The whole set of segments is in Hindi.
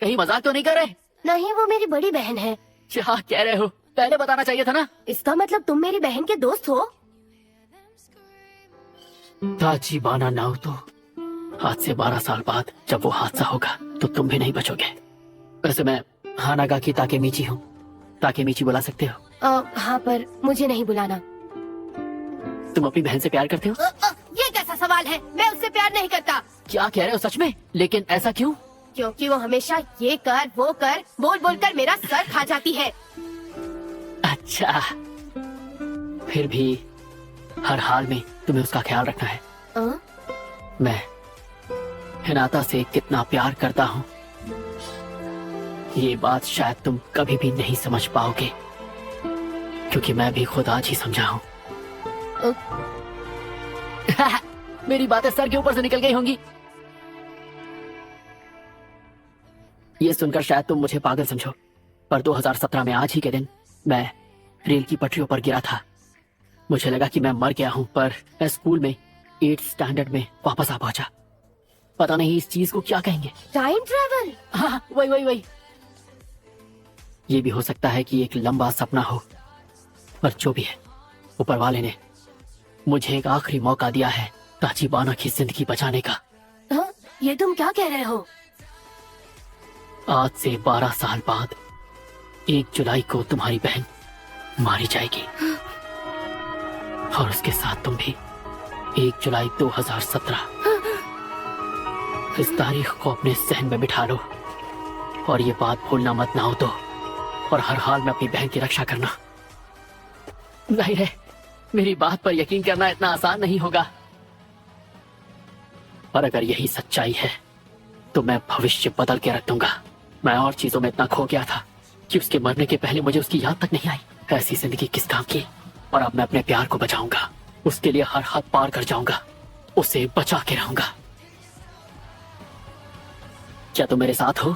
कहीं मजाक तो नहीं कर रहे? नहीं, वो मेरी बड़ी बहन है। क्या कह रहे हो? पहले बताना चाहिए था ना। इसका मतलब तुम मेरी बहन के दोस्त हो? ताचिबाना नाओतो, आज से 12 साल बाद जब वो हादसा होगा तो तुम भी नहीं बचोगे। वैसे मैं हानागा की ताकेमीची हूँ। ताकेमीची बुला सकते हो? हाँ, पर मुझे नहीं बुलाना। तुम अपनी बहन से प्यार करते हो? ये कैसा सवाल है? मैं उससे प्यार नहीं करता। क्या कह रहे हो सच में? लेकिन ऐसा क्यों? क्योंकि वो हमेशा ये कर वो कर बोल बोल कर मेरा सर खा जाती है। अच्छा, फिर भी हर हाल में तुम्हें उसका ख्याल रखना है। मैं हिनाता से कितना प्यार करता हूँ, ये बात शायद तुम कभी भी नहीं समझ पाओगे, क्योंकि मैं भी खुद आज ही समझा हूँ। मेरी बातें सर के ऊपर से निकल गई होंगी। ये सुनकर शायद तुम मुझे पागल समझो, पर 2017 में आज ही के दिन मैं रेल की पटरियों पर गिरा था। मुझे लगा कि मैं मर गया हूँ, पर मैं स्कूल में 8th स्टैंडर्ड में वापस आ पहुंचा। पता नहीं इस चीज को क्या कहेंगे। Time travel? हाँ, वही। ये भी हो सकता है कि एक लंबा सपना हो, पर जो भी है, ऊपर वाले ने मुझे एक आखिरी मौका दिया है ताचिबाना की जिंदगी बचाने का। ये तुम क्या कह रहे हो? आज से 12 साल बाद 1 जुलाई को तुम्हारी बहन मारी जाएगी, और उसके साथ तुम भी। 1 जुलाई 2017। इस तारीख को अपने जहन में बिठा लो, और ये बात भूलना मत ना हो तो, और हर हाल में अपनी बहन की रक्षा करना। जाहिर है मेरी बात पर यकीन करना इतना आसान नहीं होगा, पर अगर यही सच्चाई है तो मैं भविष्य बदल के रख दूंगा। मैं और चीजों में इतना खो गया था कि उसके मरने के पहले मुझे उसकी याद तक नहीं आई। ऐसी जिंदगी किस काम की? और अब मैं अपने प्यार को बचाऊंगा, उसके लिए हर हद पार कर जाऊंगा, उसे बचा के रहूंगा। क्या तुम मेरे साथ हो?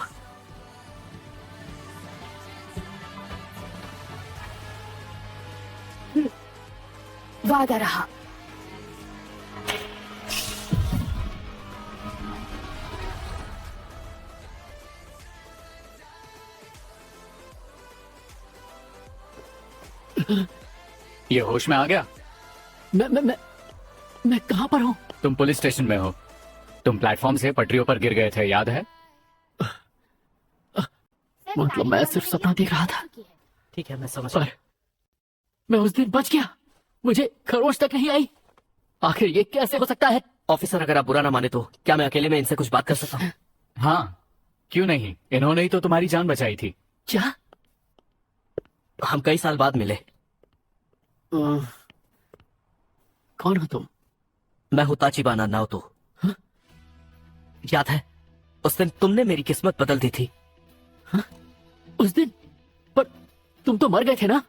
वादा रहा। ये होश में आ गया? मैं कहां पर हूं? तुम पुलिस स्टेशन में हो। तुम प्लेटफॉर्म से पटरियों पर गिर गए थे, याद है? मतलब मैं सिर्फ सपना देख रहा था। ठीक है, मैं समझ पर मैं उस दिन बच गया, मुझे खरोच तक नहीं आई। आखिर ये कैसे हो सकता है? ऑफिसर, अगर आप बुरा ना माने तो क्या मैं अकेले में इनसे कुछ बात कर सकता हूँ? हाँ, क्यों नहीं? इन्होंने ही तो तुम्हारी जान बचाई थी। क्या? हम कई साल बाद मिले। कौन हो तुम? मैं हूँ ताचिबाना नाओतो। याद है उस दिन तुमने मेरी किस्मत बदल दी थी? उस दिन? पर तुम तो मर गए थे ना?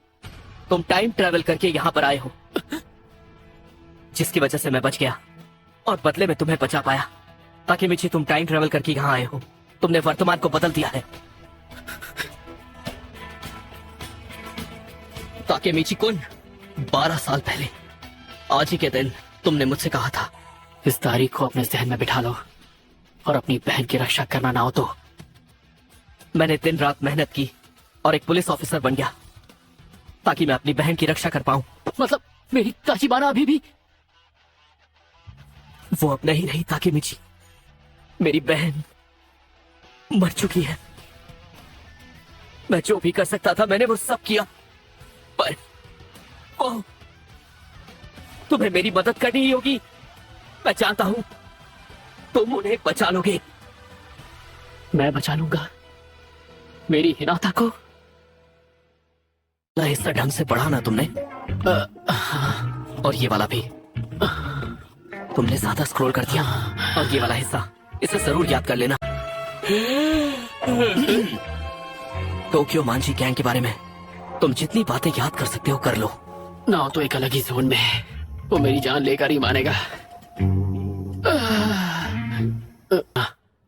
तुम टाइम ट्रैवल करके यहाँ पर आए हो, जिसकी वजह से मैं बच गया और बदले में तुम्हें बचा पाया। ताकि मिची, तुम टाइम ट्रैवल करके यहाँ आए हो, तुमने वर्तमान को बदल दिया है। ताकि मिची कुन, 12 साल पहले आज ही के दिन तुमने मुझसे कहा था, इस तारीख को अपने जहन में बिठा लो और अपनी बहन की रक्षा करना ना हो तो। मैंने दिन रात मेहनत की और एक पुलिस ऑफिसर बन गया ताकि मैं अपनी बहन की रक्षा कर पाऊं। मतलब मेरी ताचिबाना अभी भी? वो अब नहीं रही ताकि मिची, मेरी बहन मर चुकी है। मैं जो भी कर सकता था मैंने वो सब किया, पर वो तुम्हें मेरी मदद करनी ही होगी। मैं जानता हूं तुम उन्हें बचा लोगे। मैं बचा लूंगा मेरी हिनाता को। हिस्सा ढंग से पढ़ा ना तुमने? और ये वाला भी तुमने ज्यादा स्क्रॉल कर दिया। और ये वाला हिस्सा, इसे जरूर याद कर लेना। टोक्यो मांझी गैंग के बारे में तुम जितनी बातें याद कर सकते हो कर लो। ना तो एक अलग ही जोन में है, वो मेरी जान लेकर ही मानेगा।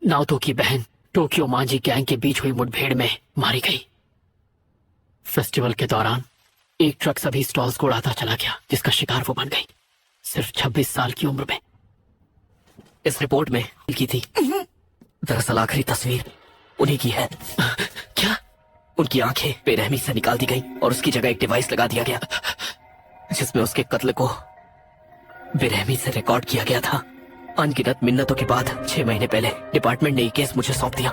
नाओतो की बहन टोक्यो मांझी गैंग के बीच हुई मुठभेड़ में मारी गई। फेस्टिवल के दौरान एक ट्रक सभी स्टॉल्स को उड़ाता चला गया, जिसका शिकार वो बन गई, सिर्फ 26 साल की उम्र में। इस रिपोर्ट में की थी दरअसल आखिरी तस्वीर उन्हीं की है। क्या? उनकी आंखें बेरहमी से निकाल दी गई और उसकी जगह एक डिवाइस लगा दिया गया जिसमें उसके कत्ल को बेरहमी से रिकॉर्ड किया गया था। अनगिनत मिन्नतों के बाद 6 महीने पहले डिपार्टमेंट ने ये केस मुझे सौंप दिया।